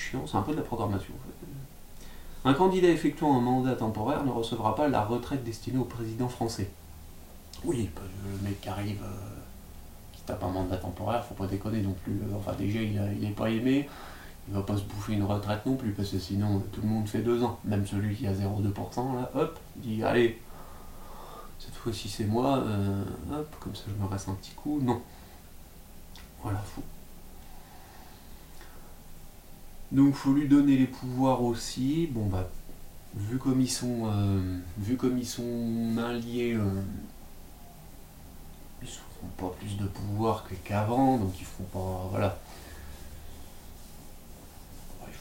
chiant, c'est un peu de la programmation en fait. Un candidat effectuant un mandat temporaire ne recevra pas la retraite destinée au président français. Oui, le mec qui arrive, qui tape un mandat temporaire, faut pas déconner non plus. Enfin déjà il est pas aimé, il va pas se bouffer une retraite non plus, parce que sinon tout le monde fait 2 ans. Même celui qui a 0,2% là, hop, il dit allez, cette fois-ci c'est moi, hop, comme ça je me reste un petit coup. Non. Voilà, fou. Donc faut lui donner les pouvoirs aussi. Bon bah, vu comme ils sont mains liées, ils ne feront pas plus de pouvoir qu'avant, donc ils feront pas, voilà, ils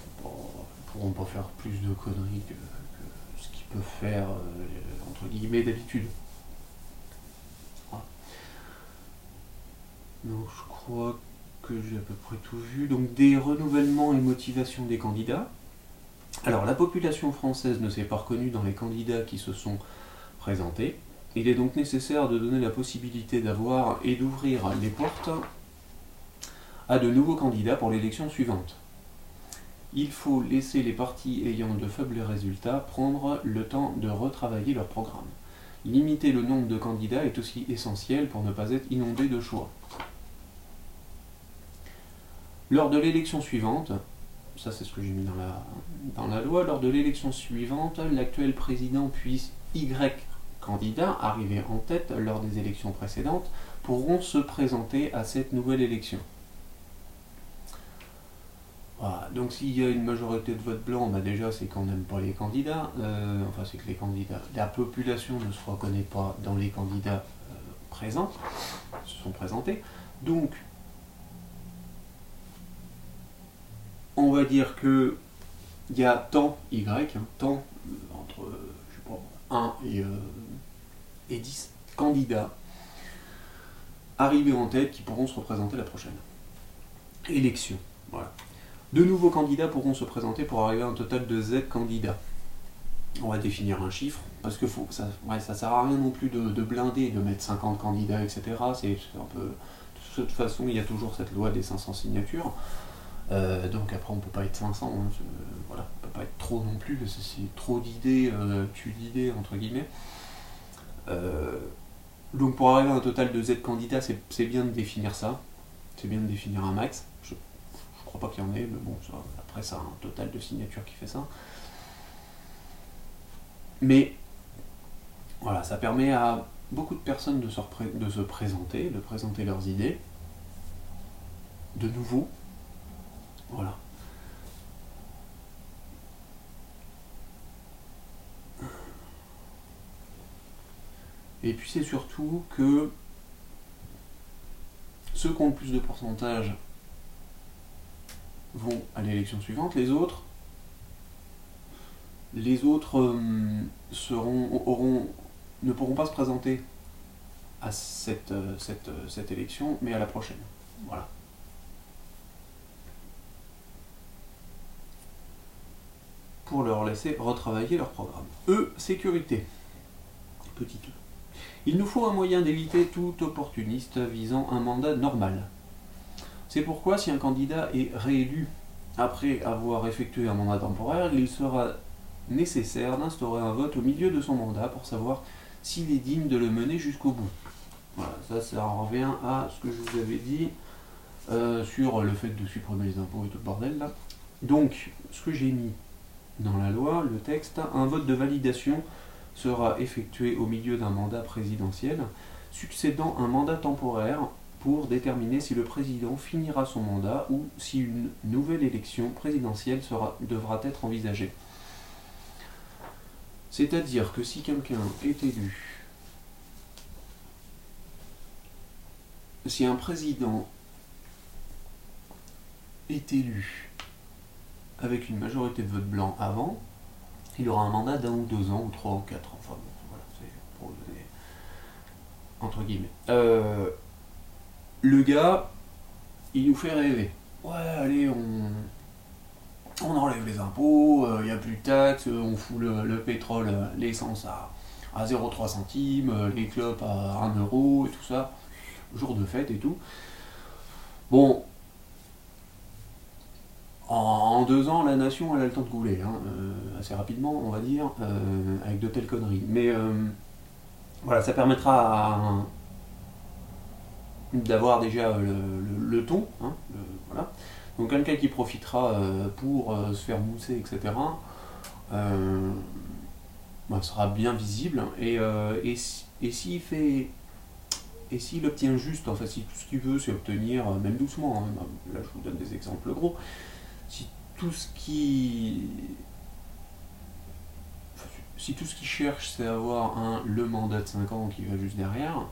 pourront pas faire plus de conneries que ce qu'ils peuvent faire entre guillemets d'habitude. Voilà. Donc je crois que j'ai à peu près tout vu. Donc des renouvellements et motivations des candidats. Alors la population française ne s'est pas reconnue dans les candidats qui se sont présentés. Il est donc nécessaire de donner la possibilité d'avoir et d'ouvrir les portes à de nouveaux candidats pour l'élection suivante. Il faut laisser les partis ayant de faibles résultats prendre le temps de retravailler leur programme. Limiter le nombre de candidats est aussi essentiel pour ne pas être inondé de choix. Lors de l'élection suivante, ça c'est ce que j'ai mis dans la loi, lors de l'élection suivante, l'actuel président puis Y candidats arrivés en tête lors des élections précédentes pourront se présenter à cette nouvelle élection. Voilà. Donc s'il y a une majorité de votes blancs, bah déjà c'est qu'on n'aime pas les candidats, enfin c'est que les candidats, la population ne se reconnaît pas dans les candidats présents, qui se sont présentés. Donc on va dire que il y a tant Y, tant entre je sais pas, 1 et 10 candidats arrivés en tête qui pourront se représenter la prochaine élection. Voilà. De nouveaux candidats pourront se présenter pour arriver à un total de Z candidats. On va définir un chiffre, parce que ça sert à rien non plus de blinder, de mettre 50 candidats, etc. C'est un peu... De toute façon, il y a toujours cette loi des 500 signatures. Donc après, on ne peut pas être 500, voilà, on ne peut pas être trop non plus, parce que c'est trop d'idées, tue d'idées, entre guillemets. Donc pour arriver à un total de Z candidats, c'est bien de définir ça, c'est bien de définir un max. Je crois pas qu'il y en ait, mais bon, après c'est un total de signatures qui fait ça. Mais voilà, ça permet à beaucoup de personnes de se présenter, de présenter leurs idées, de nouveau. Voilà. Et puis c'est surtout que ceux qui ont le plus de pourcentage vont à l'élection suivante, les autres ne pourront pas se présenter à cette élection, mais à la prochaine. Voilà. Pour leur laisser retravailler leur programme. Sécurité. Petit E. Il nous faut un moyen d'éviter tout opportuniste visant un mandat normal. C'est pourquoi si un candidat est réélu après avoir effectué un mandat temporaire, il sera nécessaire d'instaurer un vote au milieu de son mandat pour savoir s'il est digne de le mener jusqu'au bout. Voilà, ça revient à ce que je vous avais dit sur le fait de supprimer les impôts et tout le bordel là. Donc, ce que j'ai mis dans la loi, le texte, un vote de validation sera effectué au milieu d'un mandat présidentiel, succédant un mandat temporaire pour déterminer si le président finira son mandat ou si une nouvelle élection présidentielle devra être envisagée. C'est-à-dire que si quelqu'un est élu, si un président est élu avec une majorité de votes blancs avant, il aura un mandat d'1 ou 2 ans, ou 3 ou 4, enfin bon, voilà, c'est pour le donner entre guillemets. Le gars, il nous fait rêver. Ouais, allez, on enlève les impôts, il n'y a plus de taxes, on fout le pétrole, l'essence à 0,3 centimes, les clopes à 1 euro et tout ça, jour de fête et tout. Bon, En 2 ans, la nation elle a le temps de couler, hein, assez rapidement, on va dire, avec de telles conneries. Mais voilà, ça permettra d'avoir déjà le ton, hein, voilà. Donc quelqu'un qui profitera pour se faire mousser, etc., bah, sera bien visible. Et s'il fait... Et s'il obtient juste, enfin si tout ce qu'il veut c'est obtenir, même doucement, hein, là je vous donne des exemples gros, si tout ce qui si tout ce qu'il cherche c'est avoir le mandat de 5 ans qui va juste derrière,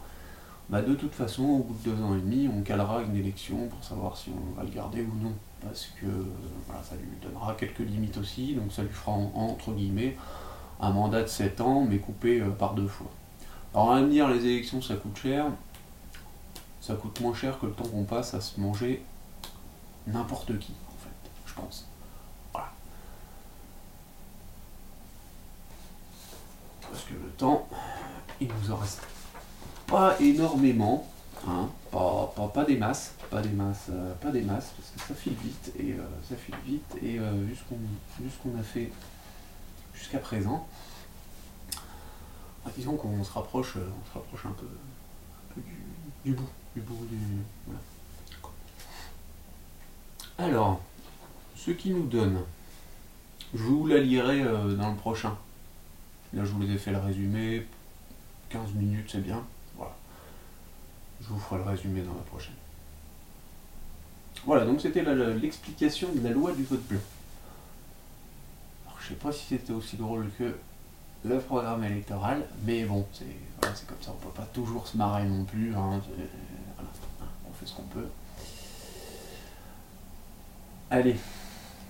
bah de toute façon au bout de 2 ans et demi on calera une élection pour savoir si on va le garder ou non. Parce que voilà, ça lui donnera quelques limites aussi, donc ça lui fera entre guillemets un mandat de 7 ans mais coupé par 2 fois. Alors on va me dire les élections ça coûte cher, ça coûte moins cher que le temps qu'on passe à se manger n'importe qui, en fait, je pense. Voilà. Parce que le temps, il nous en reste pas énormément, hein, pas des masses, pas des masses, parce que ça file vite, vu ce qu'on a fait jusqu'à présent, disons qu'on se rapproche un peu du bout, voilà. Alors, ce qui nous donne, je vous la lirai dans le prochain. Là, je vous ai fait le résumé, 15 minutes, c'est bien. Voilà. Je vous ferai le résumé dans la prochaine. Voilà, donc c'était l'explication de la loi du vote blanc. Alors, je sais pas si c'était aussi drôle que le programme électoral, mais bon, c'est comme ça, on peut pas toujours se marrer non plus. Hein, voilà, on fait ce qu'on peut. Allez.